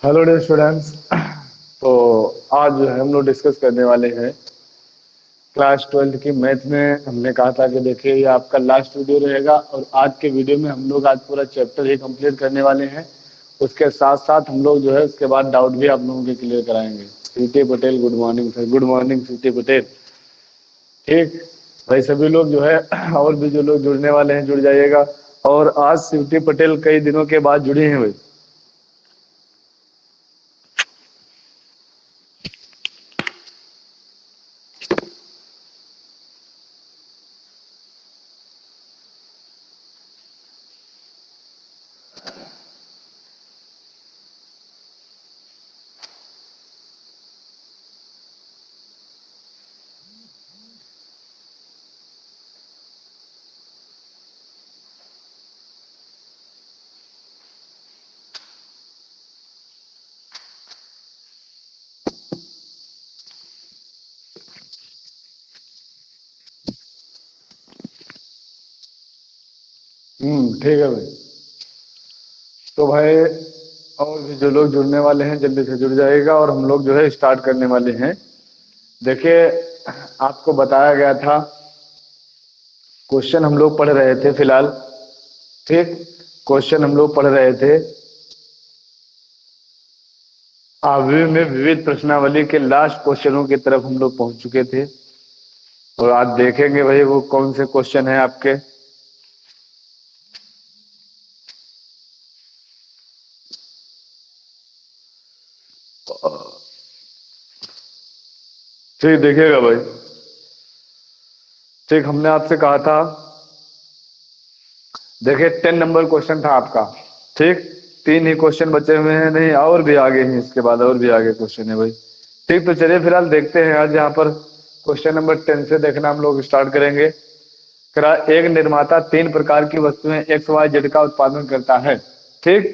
Hello dear students. तो आज जो है हम लोग डिस्कस करने वाले हैं क्लास 12 की मैथ में। हमने कहा था कि देखिए ये आपका लास्ट वीडियो रहेगा और आज के वीडियो में हम लोग आज पूरा चैप्टर ही कंप्लीट करने वाले हैं। उसके साथ साथ हम लोग जो है उसके बाद डाउट भी आप लोगों के क्लियर कराएंगे। सीटी Patel good morning sir. Good morning सीटी पटेल। ठीक भाई, सभी लोग जो है और भी जो लोग जुड़ने वाले हैं जुड़ जाइएगा। और आज सीटी पटेल कई दिनों के बाद जुड़ी हैं भाई। ठीक है भाई। तो भाई और भी जो लोग जुड़ने वाले हैं जल्दी से जुड़ जाएगा और हम लोग जो है स्टार्ट करने वाले हैं। देखिए आपको बताया गया था, क्वेश्चन हम लोग पढ़ रहे थे फिलहाल। ठीक, क्वेश्चन हम लोग पढ़ रहे थे आयु में विविध प्रश्नावली के लास्ट क्वेश्चनों की तरफ हम लोग पहुंच चुके थे। और आज देखेंगे भाई वो कौन से क्वेश्चन है आपके। ठीक, देखिएगा भाई। ठीक, हमने आपसे कहा था, देखिए 10 नंबर क्वेश्चन था आपका। ठीक, 3 ही क्वेश्चन बचे हुए हैं, नहीं और भी आगे हैं, इसके बाद और भी आगे क्वेश्चन है भाई। ठीक, तो चलिए फिलहाल देखते हैं। आज यहाँ पर क्वेश्चन नंबर 10 से देखना हम लोग स्टार्ट करेंगे। करा, एक निर्माता 3 प्रकार की वस्तुएं एक्स वाई जेड का उत्पादन करता है। ठीक,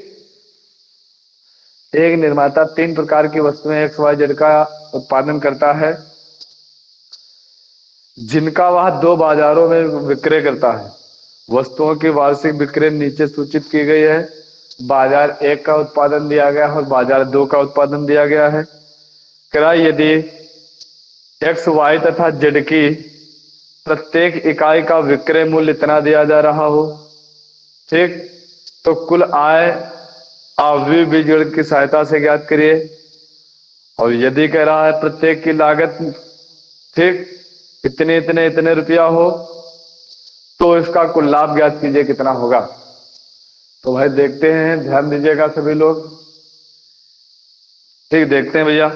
एक निर्माता 3 प्रकार की वस्तुएं एक्स वाई जेड का उत्पादन करता है जिनका वह 2 बाजारों में विक्रय करता है। वस्तुओं की वार्षिक बिक्री नीचे सूचित की गई है। बाजार 1 का उत्पादन दिया गया है और बाजार 2 का उत्पादन दिया गया है। करा, यदि एक्स वाई तथा जेड की प्रत्येक इकाई का विक्रय मूल्य इतना दिया जा रहा हो, ठीक, तो कुल आय आयव्यय बीजगणित की सहायता से ज्ञात करिए। और यदि कह रहा है प्रत्येक की लागत, ठीक, इतने इतने इतने रुपया हो, तो इसका कुल लाभ ज्ञात कीजिए कितना होगा। तो भाई देखते हैं, ध्यान दीजिएगा सभी लोग। ठीक, देखते हैं भैया।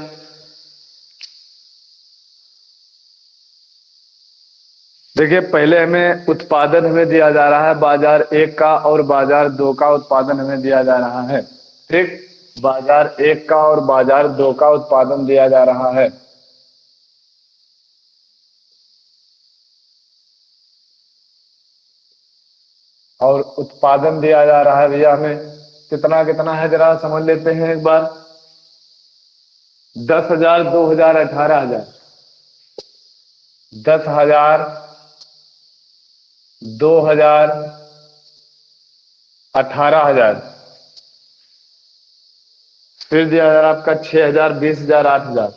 देखिए पहले हमें उत्पादन हमें दिया जा रहा है बाजार 1 का और बाजार 2 का उत्पादन हमें दिया जा रहा है। ठीक, बाजार 1 का और बाजार 2 का उत्पादन दिया जा रहा है। और उत्पादन दिया जा रहा है भैया हमें कितना कितना है, जरा समझ लेते हैं एक बार। 10,000, 2,000, 18,000। 10,000, 2,000, 18,000। फिर दिया जा रहा है आपका 6,000, 20,000, 8,000।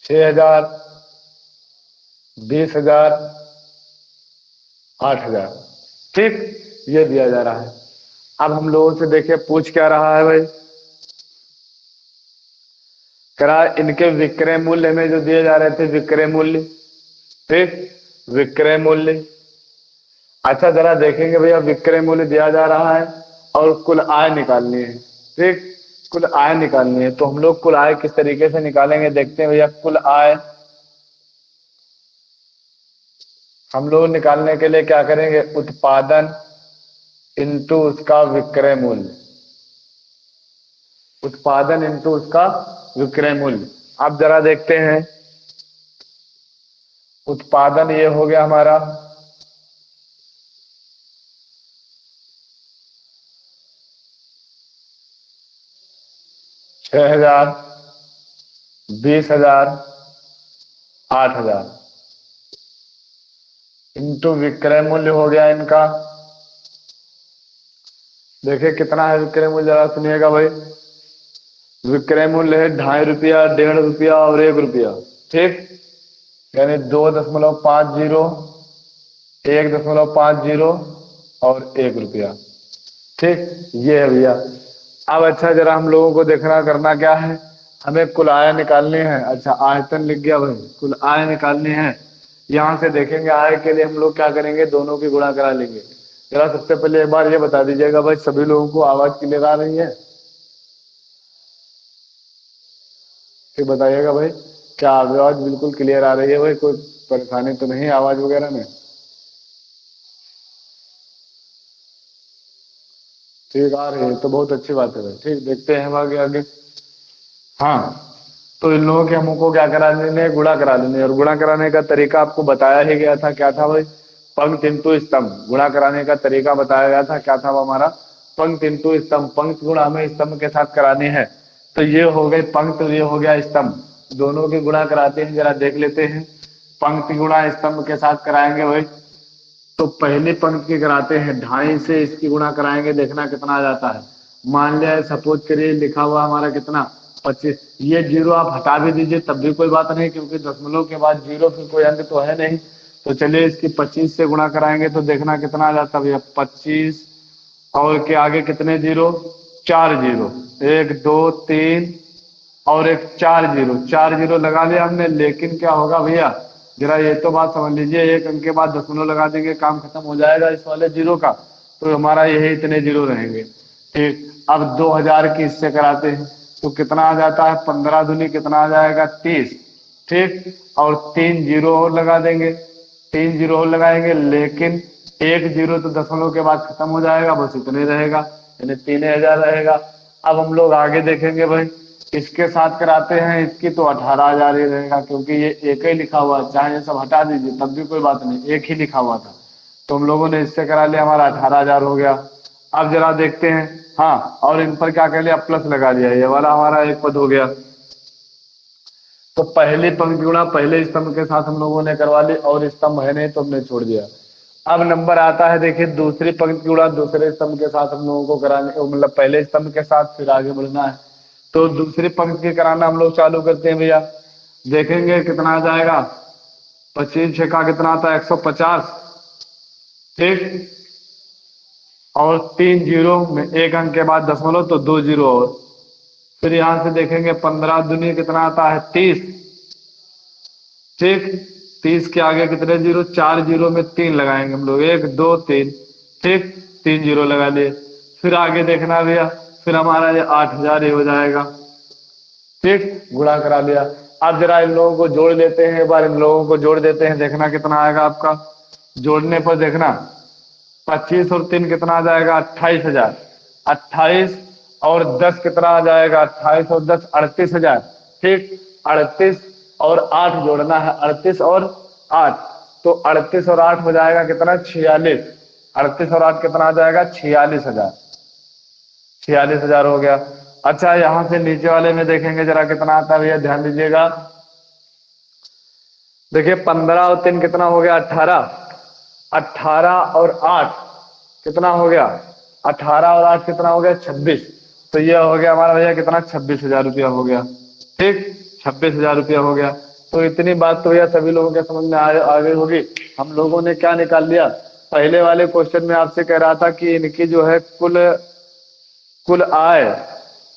6,000, 20,000, 8,000। ठीक, ये दिया जा रहा है। अब हम लोगों से देखिए पूछ क्या रहा है भाई। करा, इनके विक्रय मूल्य में जो दिए जा रहे थे, विक्रय मूल्य। ठीक, विक्रय मूल्य। अच्छा जरा देखेंगे भैया, विक्रय मूल्य दिया जा रहा है और कुल आय निकालनी है। ठीक, कुल आय निकालनी है। तो हम लोग कुल आय किस तरीके से निकालेंगे देखते हैं भैया। कुल आय हम लोग निकालने के लिए क्या करेंगे, उत्पादन इंटू उसका विक्रय मूल्य। उत्पादन इंटू उसका विक्रय मूल्य। अब जरा देखते हैं, उत्पादन ये हो गया हमारा 6,000, 20,000, 8,000 इंटू विक्रय मूल्य हो गया इनका देखिए कितना है विक्रय मूल्य, जरा सुनिएगा भाई। विक्रय मूल्य है 2.5 रुपया, 1.5 रुपया और 1 रुपया। ठीक, यानी 2.50, 1.50 और 1 रुपया। ठीक, ये है भैया। अब अच्छा जरा हम लोगों को देखना करना क्या है, हमें कुल आय निकालनी है। अच्छा आयतन लिख गया भाई, कुल आय निकालनी है। यहाँ से देखेंगे आय के लिए हम लोग क्या करेंगे, दोनों की गुणा करा लेंगे। जरा सबसे पहले एक बार ये बता दीजिएगा भाई, सभी लोगों को आवाज क्लियर आ रही है? फिर बताइएगा भाई, क्या आवाज बिल्कुल क्लियर आ रही है भाई? कोई परेशानी तो नहीं आवाज वगैरह में? ठीक आ रही है तो बहुत अच्छी बात है भाई। ठीक, देखते हैं हम आगे आगे। हाँ, तो इन लोगों के हमको क्या करा लेने, गुणा करा लेने। और गुणा कराने का तरीका आपको बताया ही गया था, क्या था भाई? पंक्ति इंटू स्तंभ। गुणा कराने का तरीका बताया गया था, क्या था वो हमारा? पंक्ति इंटू स्तंभ। पंक्ति गुणा हमें स्तंभ के साथ करानी है। तो ये हो गई पंक्ति, ये हो गया स्तंभ। दोनों की गुणा कराते हैं, जरा देख लेते हैं। पंक्ति गुणा स्तंभ के साथ कराएंगे भाई। तो पहली पंक्ति की कराते हैं, 2.5 से इसकी गुणा कराएंगे, देखना कितना आ जाता है। मान लिया सपोज करिए लिखा हुआ हमारा कितना, 25। ये जीरो आप हटा भी दीजिए तब भी कोई बात नहीं, क्योंकि दशमलव के बाद जीरो फिर कोई अंक तो है नहीं। तो चलिए इसकी 25 से गुणा कराएंगे तो देखना कितना आ जाता है भैया, 25 और के आगे कितने जीरो, 4 जीरो, 1 2 3 और एक 4 जीरो, 4 जीरो लगा लिया हमने। लेकिन क्या होगा भैया, जरा ये तो बात समझ लीजिए, एक अंक के बाद दशमलव लगा देंगे, काम खत्म हो जाएगा इस वाले जीरो का। तो हमारा यही इतने जीरो रहेंगे। ठीक, अब 2000 की इससे कराते हैं तो कितना आ जाता है, 15 दूनी कितना आ जाएगा, 30। ठीक, और 3 जीरो और लगा देंगे, 3 जीरो और लगाएंगे, लेकिन एक जीरो तो दशमलव के बाद खत्म हो जाएगा, बस इतने रहेगा, यानी 3000 रहेगा। अब हम लोग आगे देखेंगे भाई, इसके साथ कराते हैं, इसकी तो 18,000 ही रहेगा, क्योंकि ये एक ही लिखा हुआ है, चाहे ये सब हटा दीजिए तब भी कोई बात नहीं, एक ही लिखा हुआ था। तो हम लोगों ने इससे करा लिया, हमारा 18,000 हो गया। अब जरा देखते हैं, हाँ, और इन पर क्या कर लिया, प्लस लगा दिया, ये वाला हमारा एक पद हो गया। तो पहली पंक्ति गुणा पहले स्तंभ के साथ हम लोगों ने करवा ली, और स्तंभ है नहीं तो हमने छोड़ दिया। अब नंबर आता है, देखिए दूसरी पंक्ति गुणा दूसरे स्तंभ के साथ हम लोगों को कराने, मतलब पहले स्तंभ के साथ फिर आगे बढ़ना है। तो दूसरी पंक्ति कराना हम लोग चालू करते हैं भैया। देखेंगे कितना आ जाएगा, 25 छक्का कितना आता है, 150। ठीक, और 3 जीरो में एक अंक के बाद दशमलव, तो 2 जीरो और। फिर यहां से देखेंगे 15 दूनी कितना आता है, 30। ठीक, 30 के आगे कितने जीरो, 4 जीरो में 3 लगाएंगे हम लोग, 1 2 3। ठीक, 3 जीरो लगा लिए। फिर आगे देखना भैया, फिर हमारा ये 8,000 ही हो जाएगा। ठीक, गुणा करा लिया। अब जरा इन लोगों को जोड़ लेते हैं, एक बार इन लोगों को जोड़ देते हैं, देखना कितना आएगा आपका। जोड़ने पर देखना 25 और 3 कितना आ जाएगा, 28,000। 28 और 10 कितना आ जाएगा, 28 और 10 38,000। ठीक, 38 और 8 जोड़ना है, 38 और 8, तो 38 और 8 हो जाएगा कितना, 46। 38 और 8 कितना आ जाएगा, 46,000। 46,000 हो गया। अच्छा यहां से नीचे वाले में देखेंगे जरा कितना आता है भैया, ध्यान दीजिएगा। देखिए 15 और 3 कितना हो गया, 18। 18 और 8 कितना हो गया, 18 और 8 कितना हो गया, 26। तो ये हो गया हमारा भैया कितना, 26,000 रुपया हो गया। ठीक, 26,000 रुपया हो गया। तो इतनी बात तो भैया सभी लोगों के समझ में आ गई होगी। हम लोगों ने क्या निकाल लिया, पहले वाले क्वेश्चन में आपसे कह रहा था कि इनकी जो है कुल कुल आय,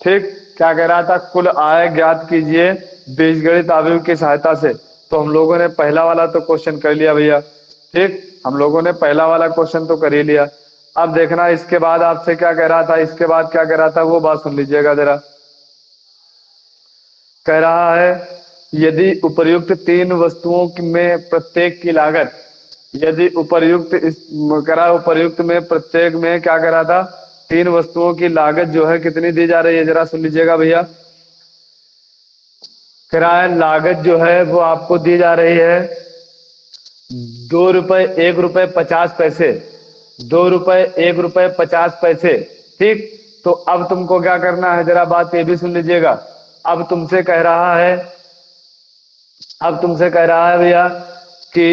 ठीक, क्या कह रहा था, कुल आय ज्ञात कीजिए बीजगणित अवयव की सहायता से। तो हम लोगों ने पहला वाला तो क्वेश्चन कर लिया भैया। ठीक, हम लोगों ने पहला वाला क्वेश्चन तो कर ही लिया। अब देखना इसके बाद आपसे क्या कह रहा था, इसके बाद क्या कह रहा था वो बात सुन लीजिएगा जरा। कह रहा है यदि उपर्युक्त 3 वस्तुओं में प्रत्येक की लागत, यदि उपर्युक्त करा उपर्युक्त में प्रत्येक में क्या करा था, 3 वस्तुओं की लागत जो है कितनी दी जा रही है, जरा सुन लीजिएगा भैया। किराया लागत जो है वो आपको दी जा रही है 2 रुपए 1 रुपए 50 पैसे, 2 रुपए 1 रुपए 50 पैसे। ठीक, तो अब तुमको क्या करना है, जरा बात ये भी सुन लीजिएगा। अब तुमसे कह रहा है, अब तुमसे कह रहा है भैया कि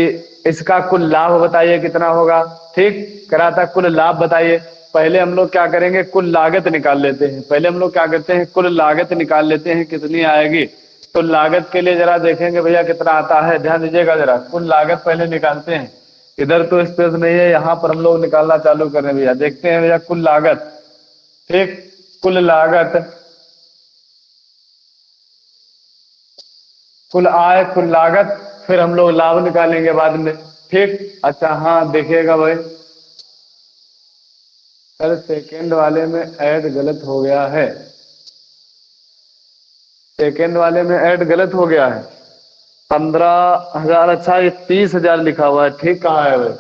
इसका कुल लाभ बताइए कितना होगा। ठीक, कह रहा था कुल लाभ बताइए। पहले हम लोग क्या करेंगे, कुल लागत निकाल लेते हैं। पहले हम लोग क्या करते हैं, कुल लागत निकाल लेते हैं कितनी आएगी। तो लागत के लिए जरा देखेंगे भैया कितना आता है, ध्यान दीजिएगा जरा। कुल लागत पहले निकालते हैं, इधर तो स्पेस नहीं है, यहाँ पर हम लोग निकालना चालू कर रहे हैं भैया। देखते हैं भैया कुल लागत, ठीक, कुल लागत, कुल आय, कुल लागत, फिर हम लोग लाभ निकालेंगे बाद में, ठीक। अच्छा हाँ देखिएगा भाई, सर सेकेंड वाले में ऐड गलत हो गया है, सेकेंड वाले में ऐड गलत हो गया है। 15,000, अच्छा ये 30,000 लिखा हुआ है, ठीक कहा है भाई,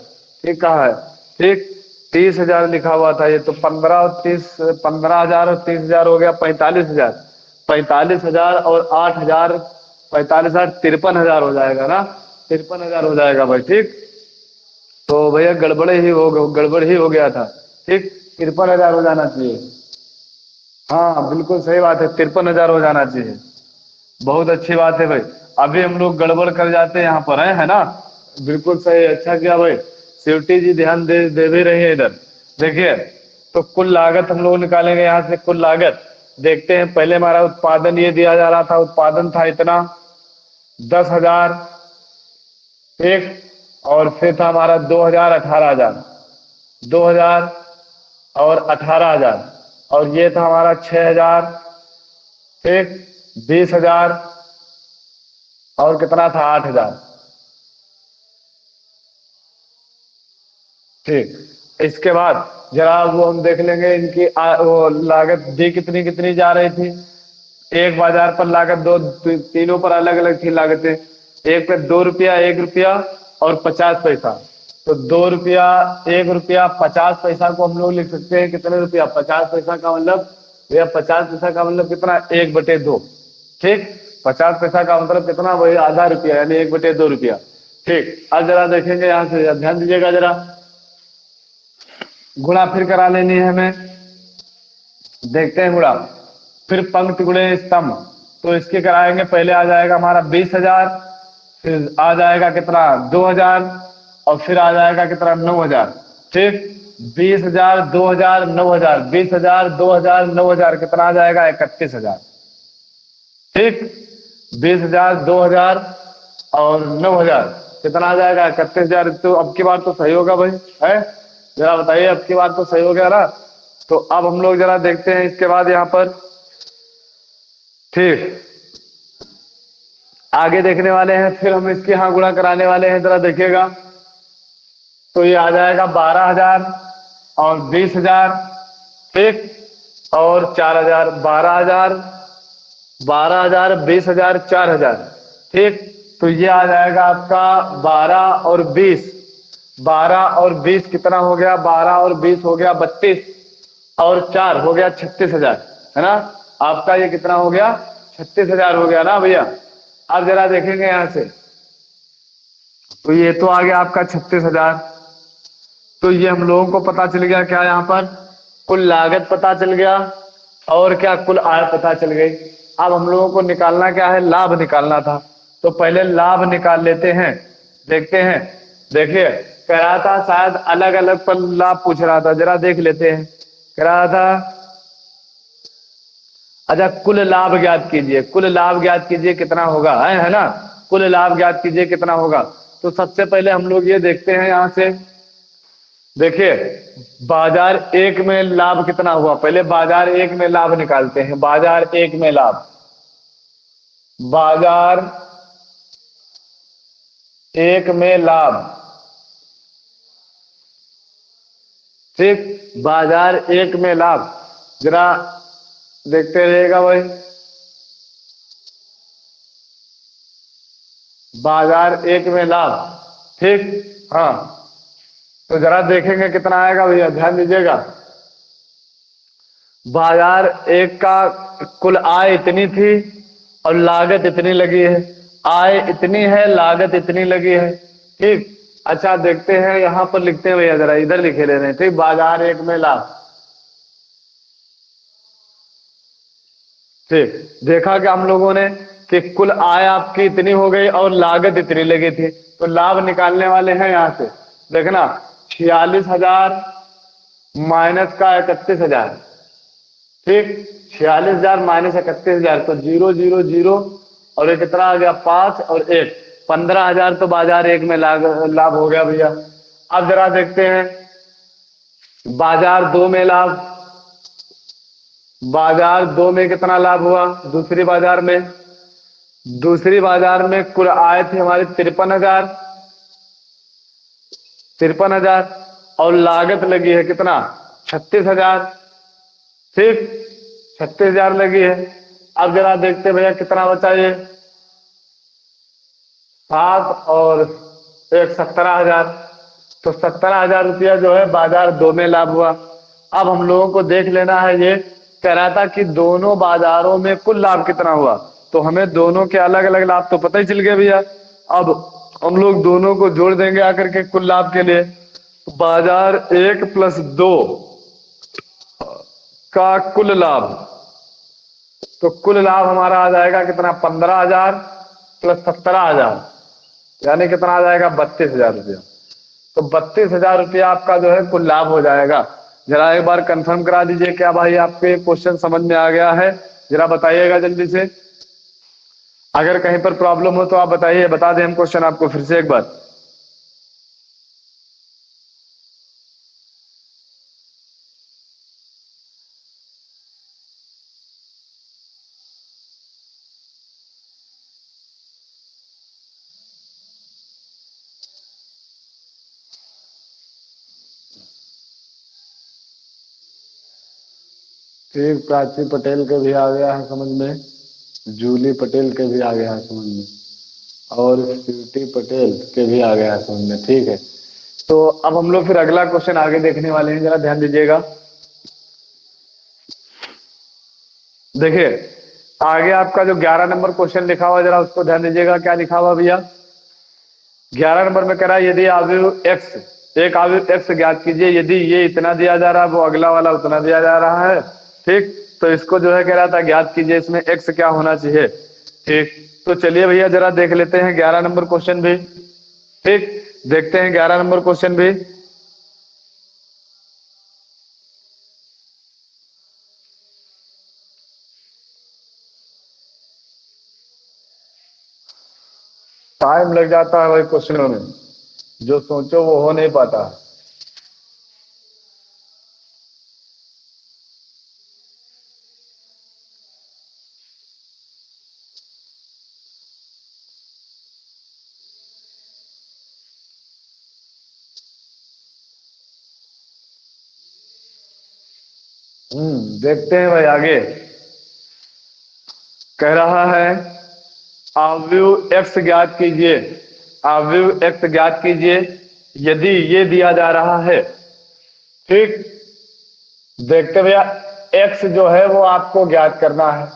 ठीक कहा है, ठीक 30,000 लिखा हुआ था ये। तो 15 और 30, 15,000 और 30,000 हो गया 45,000, 45,000 और 8,000, 45,000, 53,000 हो जाएगा ना, 53,000 हो जाएगा भाई, ठीक। तो भैया गड़बड़ ही हो गया था, ठीक, 53,000 हो जाना चाहिए। हाँ बिल्कुल सही बात है, 53,000 हो जाना चाहिए। बहुत अच्छी बात है भाई, अभी हम लोग गड़बड़ कर जाते हैं यहाँ पर, है ना। बिल्कुल सही, अच्छा किया भाई, शिवटी जी ध्यान दे भी रही है इधर। देखिए तो कुल लागत हम लोग निकालेंगे यहाँ से, कुल लागत देखते हैं। पहले हमारा उत्पादन ये दिया जा रहा था, उत्पादन था इतना 10,000, ठीक, और फिर था हमारा 2,000, 18,000, 2,000 और 18,000, और ये था हमारा 6,000, ठीक, 20,000 और कितना था 8,000, ठीक। इसके बाद जरा वो हम देख लेंगे इनकी वो लागत दी कितनी कितनी जा रही थी। एक बाजार पर लागत दो, तीनों पर अलग अलग थी लागतें। एक पे 2 रुपया, 1 रुपया और 50 पैसा। तो 2 रुपया, 1 रुपया, 50 पैसा को हम लोग लिख सकते हैं कितने रुपया, 50 पैसा का मतलब भैया 50 पैसा का मतलब कितना, 1/2, ठीक। 50 पैसा का मतलब कितना, वही आधा रुपया, यानी 1/2 रुपया, ठीक। अब जरा देखेंगे यहाँ से, ध्यान दीजिएगा जरा, गुणा फिर करा लेनी है हमें। देखते हैं गुणा, फिर पंक्ति गुणे स्तंभ। तो इसके कराएंगे, पहले आ जाएगा हमारा 20,000, फिर आ जाएगा कितना 2,000, और फिर आ जाएगा कितना 9,000, ठीक। 20,000, 2,000, 9,000, 20,000, 2,000, 9,000 कितना आ जाएगा 31,000, ठीक। 20,000, 2,000 और 9,000 कितना आ जाएगा 31,000। तो अब की बार तो सही होगा भाई, है, जरा बताइए अब की बार तो सही हो गया ना। तो अब हम लोग जरा देखते हैं इसके बाद यहाँ पर, ठीक, आगे देखने वाले हैं। फिर हम इसके यहाँ गुणा कराने वाले हैं, जरा देखिएगा। तो ये आ जाएगा 12,000 और 20,000, ठीक, और 4,000, 12,000, 12,000, 20,000, 4,000, ठीक। तो ये आ जाएगा आपका 12 और 20, 12 और 20 कितना हो गया, 12 और 20 हो गया 32, और 4 हो गया 36,000, है ना। आपका ये कितना हो गया, 36,000 हो गया ना भैया। अब जरा देखेंगे यहां से, तो ये तो आ गया आपका 36,000। तो ये हम लोगों को पता चल गया क्या, यहाँ पर कुल लागत पता चल गया, और क्या कुल आय पता चल गई। अब हम लोगों को निकालना क्या है, लाभ निकालना था। तो पहले लाभ निकाल लेते हैं, देखते हैं। देखिए कह रहा था शायद अलग अलग पर लाभ पूछ रहा था, जरा देख लेते हैं। कह रहा था अच्छा कुल लाभ ज्ञात कीजिए, कुल लाभ ज्ञात कीजिए कितना होगा, है ना, कुल लाभ ज्ञात कीजिए कितना होगा। तो सबसे पहले हम लोग ये देखते हैं यहां से, देखिए बाजार एक में लाभ कितना हुआ, पहले बाजार एक में लाभ निकालते हैं। बाजार एक में लाभ, बाजार एक में लाभ, ठीक, बाजार एक में लाभ, जरा देखते रहिएगा भाई। बाजार एक में लाभ, ठीक, हाँ। तो जरा देखेंगे कितना आएगा भैया, ध्यान दीजिएगा। बाजार एक का कुल आय इतनी थी और लागत इतनी लगी है, आय इतनी है लागत इतनी लगी है, ठीक। अच्छा देखते हैं यहां पर लिखते हैं भैया, जरा इधर लिखे ले रहे हैं, ठीक। बाजार एक में लाभ, ठीक। देखा क्या हम लोगों ने कि कुल आय आपकी इतनी हो गई और लागत इतनी लगी थी। तो लाभ निकालने वाले हैं यहां से, देखना 46,000 माइनस का 31,000, ठीक। 46,000 माइनस 31,000 तो 0 0 0 और ये कितना आ गया 5 और 1, 15,000 तो बाजार एक में लाभ हो गया भैया। अब जरा देखते हैं बाजार दो में लाभ। बाजार दो में कितना लाभ हुआ? दूसरी बाजार में कुल आए थे हमारे 53,000 और लागत लगी है कितना? 36,000, ठीक। 36,000 लगी है। अब जरा देखते भैया कितना बचा ये 7 और 1 17,000, तो 17,000 रुपया जो है बाजार दो में लाभ हुआ। अब हम लोगों को देख लेना है, ये कह रहा था कि दोनों बाजारों में कुल लाभ कितना हुआ, तो हमें दोनों के अलग अलग लाभ तो पता ही चल गया भैया। अब हम लोग दोनों को जोड़ देंगे आकर के कुल लाभ के लिए। बाजार 1 + 2 का कुल लाभ, तो कुल लाभ हमारा आ जाएगा कितना? 15,000 + 17,000 यानी कितना आ जाएगा? 32,000 रुपया। तो 32,000 रुपया आपका जो है कुल लाभ हो जाएगा। जरा एक बार कंफर्म करा दीजिए क्या भाई आपके क्वेश्चन समझ में आ गया है? जरा बताइएगा जल्दी से। अगर कहीं पर प्रॉब्लम हो तो आप बताइए, बता दें हम क्वेश्चन आपको फिर से एक बार। ठीक, प्राची पटेल के भी आ गया है समझ में, जूली पटेल के भी आ गया है समझ में, और स्वीटी पटेल के भी आ गया है समझ में, ठीक है। तो अब हम लोग फिर अगला क्वेश्चन आगे देखने वाले हैं, जरा ध्यान दीजिएगा। देखिए आगे आपका जो 11 नंबर क्वेश्चन लिखा हुआ, जरा उसको ध्यान दीजिएगा। क्या लिखा हुआ भैया? 11 नंबर में कह रहा है यदि अवयव x, एक अवयव x ज्ञात कीजिए, यदि ये इतना दिया जा रहा है, वो अगला वाला उतना दिया जा रहा है, ठीक। तो इसको जो है कह रहा था ज्ञात कीजिए, इसमें x क्या होना चाहिए, ठीक। तो चलिए भैया जरा देख लेते हैं 11 नंबर क्वेश्चन भी, ठीक। देखते हैं 11 नंबर क्वेश्चन भी। टाइम लग जाता है भाई क्वेश्चनों में, जो सोचो वो हो नहीं पाता। देखते हैं भाई आगे। कह रहा है अवयव x ज्ञात कीजिए, अवयव x ज्ञात कीजिए यदि ये दिया जा रहा है, ठीक। देखते भैया x जो है वो आपको ज्ञात करना है,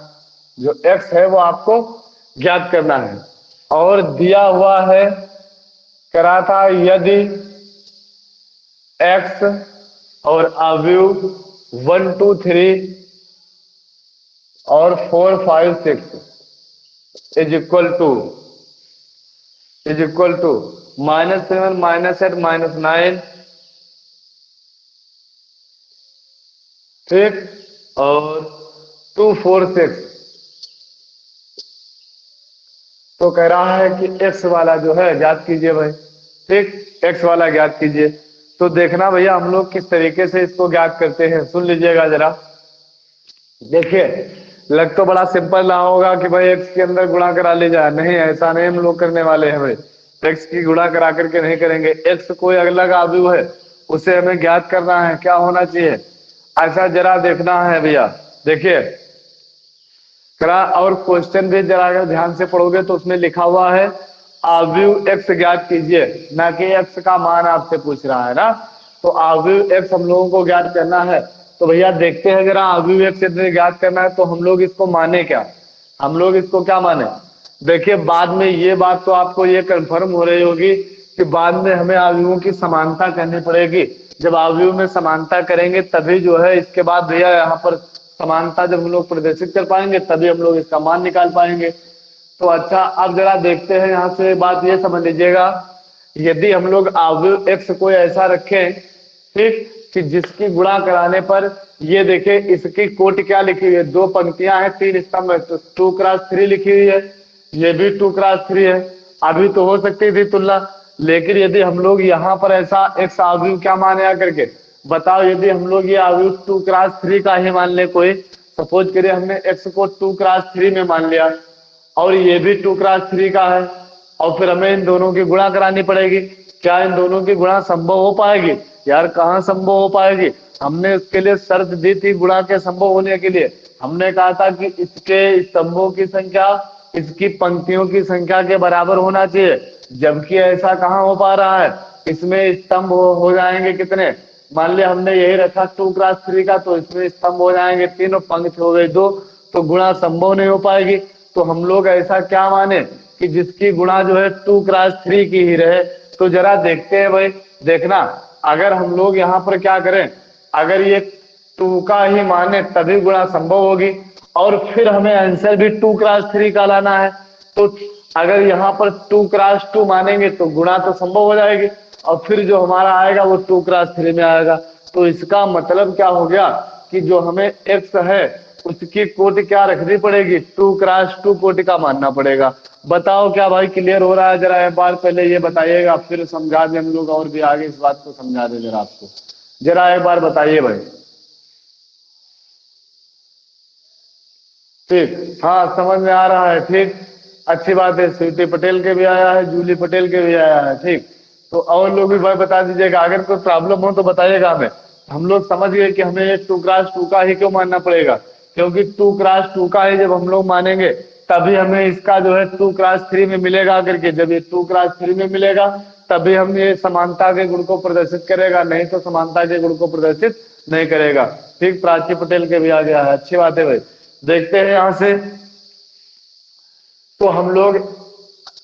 जो x है वो आपको ज्ञात करना है, और दिया हुआ है, करा था यदि x और अवयव 1 2 3 और 4 5 6 इज इक्वल टू -7 -8 -9, ठीक, और 2 4 6, तो कह रहा है कि x वाला जो है ज्ञात कीजिए भाई, ठीक। x वाला ज्ञात कीजिए। तो देखना भैया हम लोग किस तरीके से इसको ज्ञात करते हैं, सुन लीजिएगा जरा। देखिए लग तो बड़ा सिंपल रहा होगा कि भाई x के अंदर गुणा करा ले जाए, नहीं ऐसा नहीं हम लोग करने वाले हैं भाई। x की गुणा करा करके नहीं करेंगे, x कोई अलग अवयव है, उसे हमें ज्ञात करना है, क्या होना चाहिए, ऐसा जरा देखना है भैया। देखिए करा, और क्वेश्चन भी जरा अगर ध्यान से पढ़ोगे तो उसमें लिखा हुआ है अवयव x ज्ञात कीजिए, ना कि x का मान आपसे पूछ रहा है ना। तो अवयव x हम लोगों को ज्ञात करना है। तो भैया देखते हैं जरा अवयव x यदि ज्ञात करना है तो हम लोग इसको माने क्या, हम लोग इसको क्या माने। देखिए बाद में ये बात तो आपको ये कंफर्म हो रही होगी कि बाद में हमें अवयवों की समानता करनी पड़ेगी। जब अवयव में समानता करेंगे तभी जो है इसके बाद भैया यहाँ पर समानता जब हम लोग प्रदर्शित कर पाएंगे तभी हम लोग इसका मान निकाल पाएंगे। तो अच्छा अब जरा देखते हैं, यहाँ से बात ये समझ लीजिएगा, यदि हम लोग अवयव x को ऐसा रखें, ठीक, कि जिसकी गुणा कराने पर ये देखे इसकी कोटि क्या लिखी हुई है, 2 पंक्तियां हैं 3 स्तंभ है, तो 2x3 लिखी हुई है, ये भी 2x3 है। अभी तो हो सकती थी तुलना, लेकिन यदि हम लोग यहाँ पर ऐसा x आव्यूह क्या माने आकर के, बताओ यदि हम लोग ये आव्यूह 2x3 का ही मान ले, कोई सपोज करिए हमने x को 2x3 में मान लिया और ये भी 2x3 का है, और फिर हमें इन दोनों की गुणा करानी पड़ेगी। क्या इन दोनों की गुणा संभव हो पाएगी? यार कहाँ संभव हो पाएगी। हमने उसके लिए शर्त दी थी गुणा के संभव होने के लिए, हमने कहा था कि इसके स्तंभों की संख्या इसकी पंक्तियों की संख्या के बराबर होना चाहिए, जबकि ऐसा कहाँ हो पा रहा है। इसमें स्तंभ हो जाएंगे कितने, मान लिया हमने यही रखा 2x3 का, तो इसमें स्तंभ हो जाएंगे 3 और पंक्ति हो गई 2, तो गुणा संभव नहीं हो पाएगी। तो हम लोग ऐसा क्या माने कि जिसकी गुणा जो है 2x3 की ही रहे। तो जरा देखते हैं भाई, देखना अगर हम लोग यहाँ पर क्या करें, अगर ये 2 का ही माने तभी गुणा संभव होगी, और फिर हमें आंसर भी 2x3 का लाना है। तो अगर यहाँ पर 2x2 मानेंगे तो गुणा तो संभव हो जाएगी, और फिर जो हमारा आएगा वो 2x3 में आएगा। तो इसका मतलब क्या हो गया कि जो हमें x है उसकी कोटि क्या रखनी पड़ेगी, 2x2 कोटि का मानना पड़ेगा। बताओ क्या भाई क्लियर हो रहा है? जरा एक बार पहले ये बताइएगा, फिर समझा दें हम लोग और भी आगे इस बात को समझा दें जरा आपको, जरा एक बार बताइए भाई। ठीक, हाँ समझ में आ रहा है, ठीक अच्छी बात है। स्वीटी पटेल के भी आया है, जूली पटेल के भी आया है, ठीक। तो और लोग भी भाई बता दीजिएगा, अगर कोई प्रॉब्लम हो तो बताइएगा हमें। हम लोग समझ गए कि हमें 2x2 का ही क्यों मानना पड़ेगा, क्योंकि 2x2 का ही जब हम लोग मानेंगे तभी हमें इसका जो है 2x3 में मिलेगा करके। जब ये 2x3 में मिलेगा तभी हम ये समानता के गुण को प्रदर्शित करेगा, नहीं तो समानता के गुण को प्रदर्शित नहीं करेगा। ठीक, प्राची पटेल के भी आ गया है, अच्छी बात है भाई। देखते हैं यहां से, तो हम लोग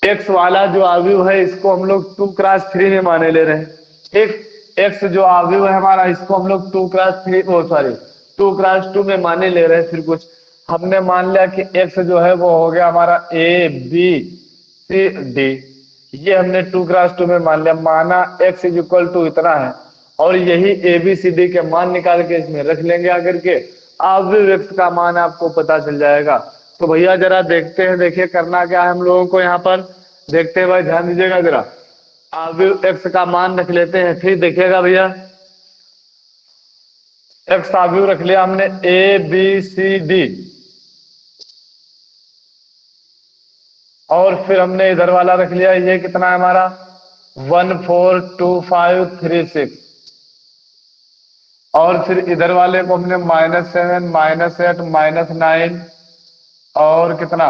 x वाला जो आव्यूह है इसको हम लोग 2x3 में माने ले रहे हैं। ठीक, x जो आव्यूह है हमारा इसको हम लोग 2x2 में माने ले रहे हैं। फिर कुछ हमने मान लिया कि x जो है वो हो गया हमारा a b c d, ये हमने 2x2 में मान लिया, माना x = इतना है, और यही a b c d के मान निकाल के इसमें रख लेंगे आकर के, आव्यूह x का मान आपको पता चल जाएगा। तो भैया जरा देखते हैं, देखिए करना क्या है हम लोगों को यहाँ पर, देखते हैं भाई ध्यान दीजिएगा जरा, आव्यूह x का मान रख लेते हैं। ठीक, देखिएगा भैया x आव्यूह रख लिया हमने a b c d, और फिर हमने इधर वाला रख लिया, ये कितना है हमारा 1 4 2 5 3 6, और फिर इधर वाले को हमने -7 -8 -9 और कितना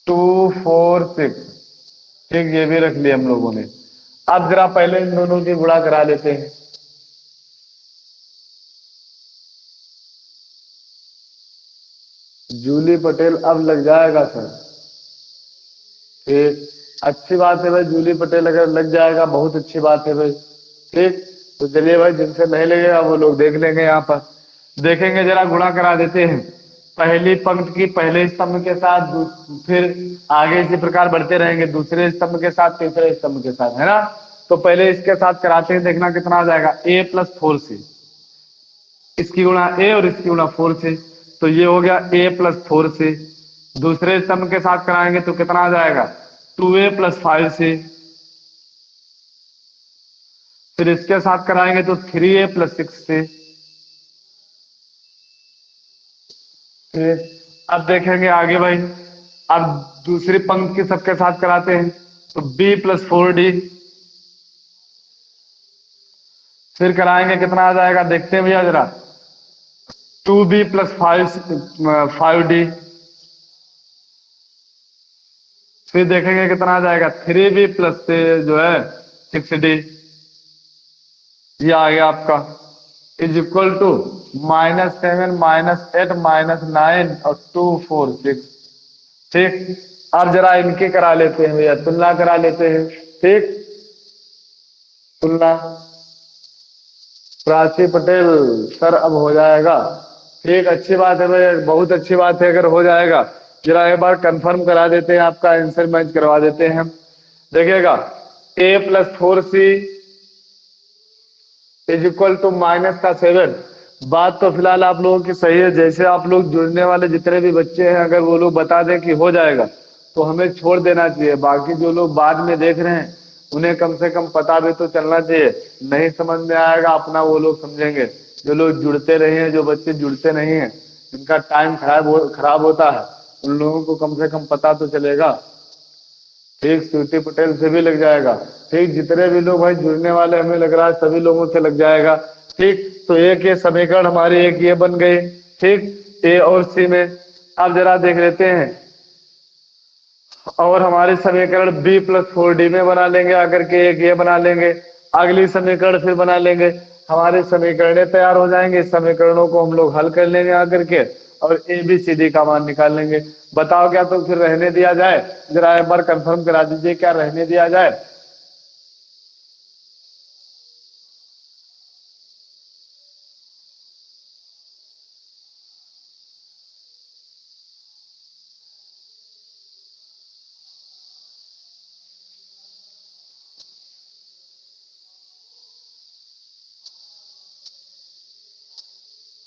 2 4 6, ठीक ये भी रख लिया हम लोगों ने। अब जरा पहले इन दोनों की गुणा करा लेते हैं। जूली पटेल अब लग जाएगा सर, ठीक अच्छी बात है भाई, जूली पटेल अगर लग जाएगा बहुत अच्छी बात है भाई। ठीक, तो चलिए भाई जिनसे नहीं लगेगा वो लोग देख लेंगे, यहाँ पर देखेंगे, जरा गुणा करा देते हैं पहली पंक्ति की पहले स्तंभ के साथ, फिर आगे इसी प्रकार बढ़ते रहेंगे दूसरे स्तंभ के साथ, तीसरे स्तंभ के साथ, है ना। तो पहले इसके साथ कराते हैं, देखना कितना आ जाएगा a + 4c, इसकी गुणा a और इसकी गुणा 4c, तो ये हो गया a + 4c। दूसरे स्तंभ के साथ कराएंगे तो कितना आ जाएगा 2a + 5c, फिर इसके साथ कराएंगे तो 3a + 6c। अब देखेंगे आगे भाई, अब दूसरी पंक्ति के सबके साथ कराते हैं तो b + 4d, फिर कराएंगे कितना आ जाएगा देखते हैं भैया जरा 2b + 5d, फिर देखेंगे कितना आ जाएगा 3b + जो है 6d, ये आ गया आपका = -7 -8 -9 और 2 4 6। ठीक, अब जरा इनके करा लेते हैं भैया, तुलना करा लेते हैं। ठीक, तुलना प्राची पटेल सर अब हो जाएगा। ठीक, अच्छी बात है भाई, बहुत अच्छी बात है अगर हो जाएगा। जरा एक बार कंफर्म करा देते हैं, आपका आंसर मैच करवा देते हैं। देखिएगा a + 4c is equal to minus का 7। बात तो फिलहाल आप लोगों की सही है। जैसे आप लोग जुड़ने वाले जितने भी बच्चे हैं, अगर वो लोग बता दें कि हो जाएगा तो हमें छोड़ देना चाहिए। बाकी जो लोग बाद में देख रहे हैं उन्हें कम से कम पता भी तो चलना चाहिए। नहीं समझ में आएगा अपना वो लोग समझेंगे। जो लोग जुड़ते रहे हैं, जो बच्चे जुड़ते नहीं हैं, जिनका टाइम खराब होता है, उन लोगों को कम से कम पता तो चलेगा। ठीक, स्वीटी पटेल से भी लग जाएगा। ठीक, जितने भी लोग भाई जुड़ने वाले हमें लग रहा है सभी लोगों से लग जाएगा। ठीक, तो एक ये समीकरण हमारी एक ये बन गई। ठीक, ए और सी में। अब जरा देख लेते हैं, और हमारे समीकरण बी प्लस 4d में बना लेंगे आकर के, एक ये बना लेंगे। अगली समीकरण फिर बना लेंगे, हमारे समीकरण तैयार हो जाएंगे। इस समीकरणों को हम लोग हल कर लेंगे आकर के, और ए बी सी डी का मान निकाल लेंगे। बताओ क्या तो फिर रहने दिया जाए? जरा एक बार कंफर्म करा दीजिए, क्या रहने दिया जाए?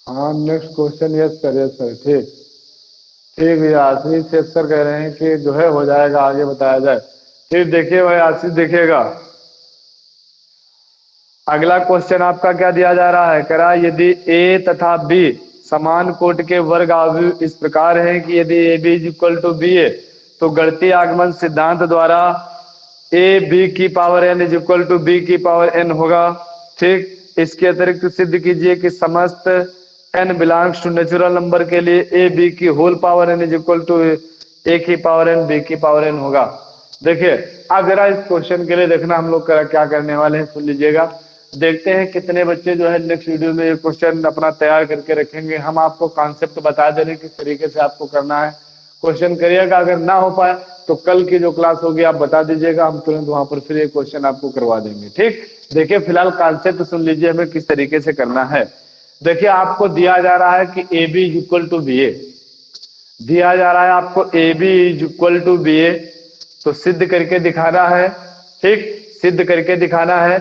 हाँ, next question. Yes sir, yes sir. ठीक, ठीक भैया। आशीष शेख सर कह रहे हैं कि जो है हो जाएगा, आगे बताया जाए। ठीक, देखिए भाई आशीष, देखिएगा अगला क्वेश्चन आपका क्या दिया जा रहा है। कह रहा है यदि ए तथा बी समान कोट के वर्ग अवयव इस प्रकार हैं कि यदि A B is equal to B A, तो गणितीय आगमन सिद्धांत द्वारा ए बी की power N is equal to B की पावर एन होगा। ठीक, इसके अतिरिक्त सिद्ध कीजिए कि समस्त N belongs to natural number के लिए ए बी की whole power N is equal to A की पावर एन बी की पावर एन होगा। देखिए, अब जरा इस क्वेश्चन के लिए देखना हम लोग क्या करने वाले हैं, सुन लीजिएगा। देखते हैं कितने बच्चे जो है नेक्स्ट वीडियो में ये क्वेश्चन अपना तैयार करके रखेंगे। हम आपको कॉन्सेप्ट बता दे रहे हैं किस तरीके से आपको करना है। क्वेश्चन करिएगा, अगर ना हो पाए तो कल की जो क्लास होगी आप बता दीजिएगा, हम तुरंत वहां पर फिर एक क्वेश्चन आपको करवा देंगे। ठीक, देखिए फिलहाल कॉन्सेप्ट सुन लीजिए हमें किस तरीके से करना है। देखिए, आपको दिया जा रहा है कि A B is equal to B A, दिया जा रहा है आपको A B is equal to B A, तो सिद्ध करके दिखाना है। ठीक, सिद्ध करके दिखाना है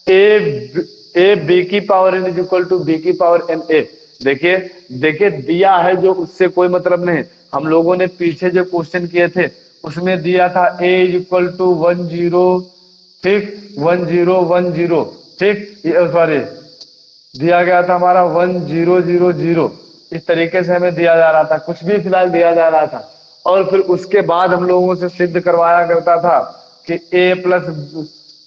ए बी की power N is equal to B की पावर एन ए। देखिए, देखिए दिया है जो, उससे कोई मतलब नहीं। हम लोगों ने पीछे जो क्वेश्चन किए थे उसमें दिया था ए इज इक्वल टू 10। ठीक, 1010। ठीक, सॉरी, दिया गया था हमारा 1000। इस तरीके से हमें दिया जा रहा था, कुछ भी फिलहाल दिया जा रहा था। और फिर उसके बाद हम लोगों से सिद्ध करवाया करता था कि ए प्लस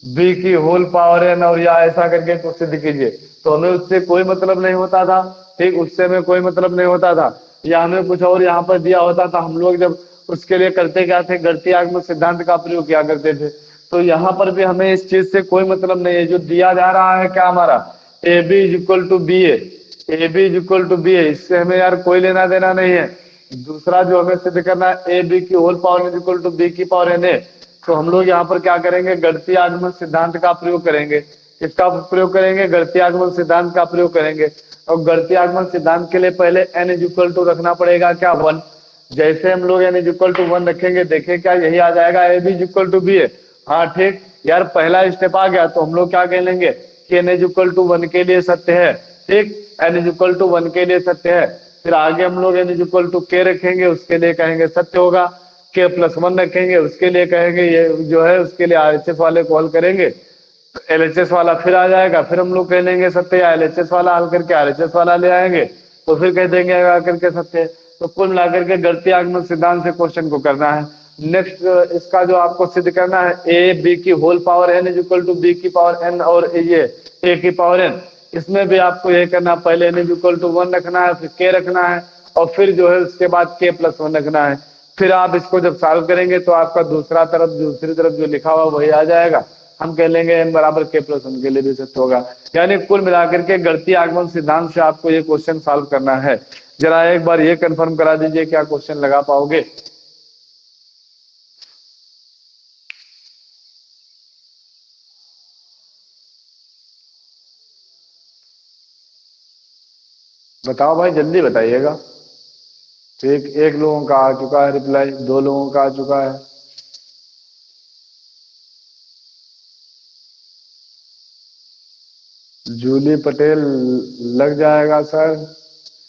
बी की होल पावर एन, और या ऐसा करके कुछ सिद्ध कीजिए। तो हमें उससे कोई मतलब नहीं होता था। ठीक, उससे हमें कोई मतलब नहीं होता था, या हमें कुछ और यहाँ पर दिया होता था। हम लोग जब उसके लिए करते क्या थे, गणितीय आगम सिद्धांत का प्रयोग किया करते थे। तो यहाँ पर भी हमें इस चीज से कोई मतलब नहीं है। जो दिया जा रहा है क्या हमारा, A B is equal to B A B is equal to B A, इससे हमें यार कोई लेना देना नहीं है। दूसरा जो हमें सिद्ध करना है ए बी की whole power is equal to B की पावर एन ए, तो हम लोग यहाँ पर क्या करेंगे, गणितीय आगमन सिद्धांत का प्रयोग करेंगे। किसका प्रयोग करेंगे? गणितीय आगमन सिद्धांत का प्रयोग करेंगे। और गणितीय आगमन सिद्धांत के लिए पहले एन इज इक्वल टू रखना पड़ेगा क्या, 1। जैसे हम लोग एन इज इक्वल टू 1 रखेंगे, देखें क्या यही आ जाएगा, A B is equal to B A. हाँ ठीक, यार पहला स्टेप आ गया, तो हम लोग क्या कह लेंगे कि एन इज इक्वल टू 1 के लिए सत्य है। ठीक, एन इज इक्वल टू 1 के लिए सत्य है। फिर आगे हम लोग एन इज इक्वल टू के रखेंगे, उसके लिए कहेंगे सत्य होगा। के प्लस 1 रखेंगे, उसके लिए कहेंगे ये जो है, उसके लिए आरएचएस वाले कॉल करेंगे, तो एलएचएस वाला फिर आ जाएगा। फिर हम लोग कह लेंगे सत्य, या एलएचएस वाला हल करके आरएचएस वाला ले आएंगे, तो फिर कह देंगे आकर के सत्य। तो कुल मिलाकर के गणितीय आगमन सिद्धांत से क्वेश्चन को करना है। नेक्स्ट इसका जो आपको सिद्ध करना है, ए बी की whole power N is equal to B की पावर एन, और ये ए की पावर एन, इसमें भी आपको ये करना, पहले एन इज इक्वल टू 1 रखना है, फिर के रखना है, और फिर जो है उसके बाद के प्लस 1 रखना है। फिर आप इसको जब सॉल्व करेंगे तो आपका दूसरी तरफ जो लिखा हुआ वही आ जाएगा। हम कह लेंगे एन बराबर के प्लस 1 के लिए भी सत्य होगा। यानी कुल मिलाकर के गणितीय आगमन सिद्धांत से आपको ये क्वेश्चन सॉल्व करना है। जरा एक बार ये कंफर्म करा दीजिए, क्या क्वेश्चन लगा पाओगे? बताओ भाई, जल्दी बताइएगा। ठीक, एक लोगों का आ चुका है रिप्लाई, 2 लोगों का आ चुका है। जूली पटेल लग जाएगा sir.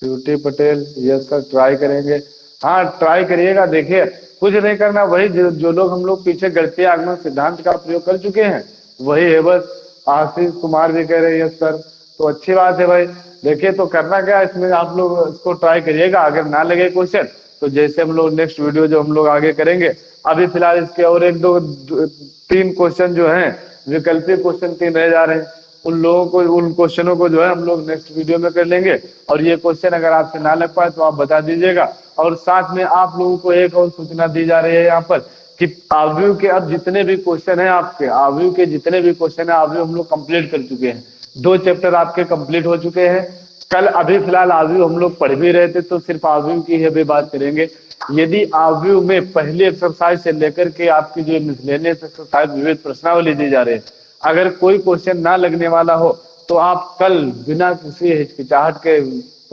Beauty Patel, yes sir, try करेंगे। हाँ ट्राई करिएगा। देखिए कुछ नहीं करना, वही जो लोग हम लोग पीछे गणितीय आगमन सिद्धांत का प्रयोग कर चुके हैं वही है बस। आशीष कुमार भी कह रहे हैं यस सर, तो अच्छी बात है भाई। देखिए तो करना क्या है, इसमें आप लोग इसको ट्राई करिएगा। अगर ना लगे क्वेश्चन तो जैसे हम लोग नेक्स्ट वीडियो जो हम लोग आगे करेंगे, अभी फिलहाल इसके और एक दो तीन क्वेश्चन जो हैं विकल्पीय क्वेश्चन तीन रह जा रहे हैं, उन लोगों को उन क्वेश्चनों को जो है हम लोग नेक्स्ट वीडियो में कर लेंगे। और ये क्वेश्चन अगर आपसे ना लग पाए तो आप बता दीजिएगा। और साथ में आप लोगों को एक और सूचना दी जा रही है यहाँ पर कि आव्यूह के अब जितने भी क्वेश्चन है, आपके आव्यूह के जितने भी क्वेश्चन है आव्यूह हम लोग कंप्लीट कर चुके हैं। 2 चैप्टर आपके कंप्लीट हो चुके हैं। कल अभी फिलहाल आव्यूह हम लोग पढ़ भी रहे थे तो सिर्फ आव्यूह की ही अभी बात करेंगे। यदि आव्यूह में पहली एक्सरसाइज से लेकर के आपकी जो मिसलेनियस एक्सरसाइज विविध प्रश्नावली दी जा रही है, अगर कोई क्वेश्चन ना लगने वाला हो तो आप कल बिना किसी हिचकिचाहट के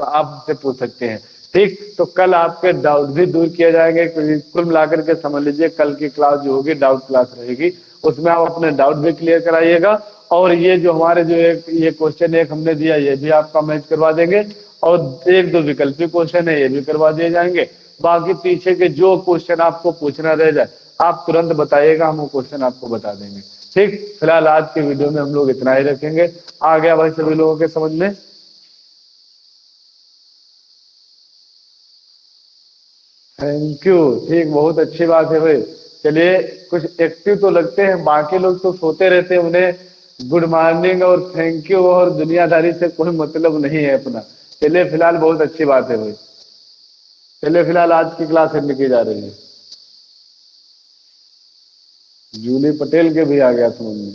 आपसे पूछ सकते हैं। ठीक, तो कल आपके डाउट भी दूर किए जाएंगे। कुल मिलाकर के समझ लीजिए कल की क्लास जो होगी डाउट क्लास रहेगी, उसमें आप अपने डाउट भी क्लियर कराइएगा। और ये जो हमारे जो एक ये क्वेश्चन एक हमने दिया ये भी आपका मैच करवा देंगे, और एक दो विकल्पी क्वेश्चन है ये भी करवा दिए जाएंगे। बाकी पीछे के जो क्वेश्चन आपको पूछना रह जाए आप तुरंत बताइएगा, हम वो क्वेश्चन आपको बता देंगे। ठीक, फिलहाल आज के वीडियो में हम लोग इतना ही रखेंगे। आ गया भाई सभी लोगों के समझ में? Thank you. ठीक, बहुत अच्छी बात है भाई। चलिए कुछ एक्टिव तो लगते हैं, बाकी लोग तो सोते रहते हैं, उन्हें गुड मॉर्निंग और थैंक यू और दुनियादारी से कोई मतलब नहीं है अपना। चलिए फिलहाल बहुत अच्छी बात है भाई। चलिए फिलहाल आज की क्लास एंड की जा रही है। जूली पटेल के भी आ गया समझ में।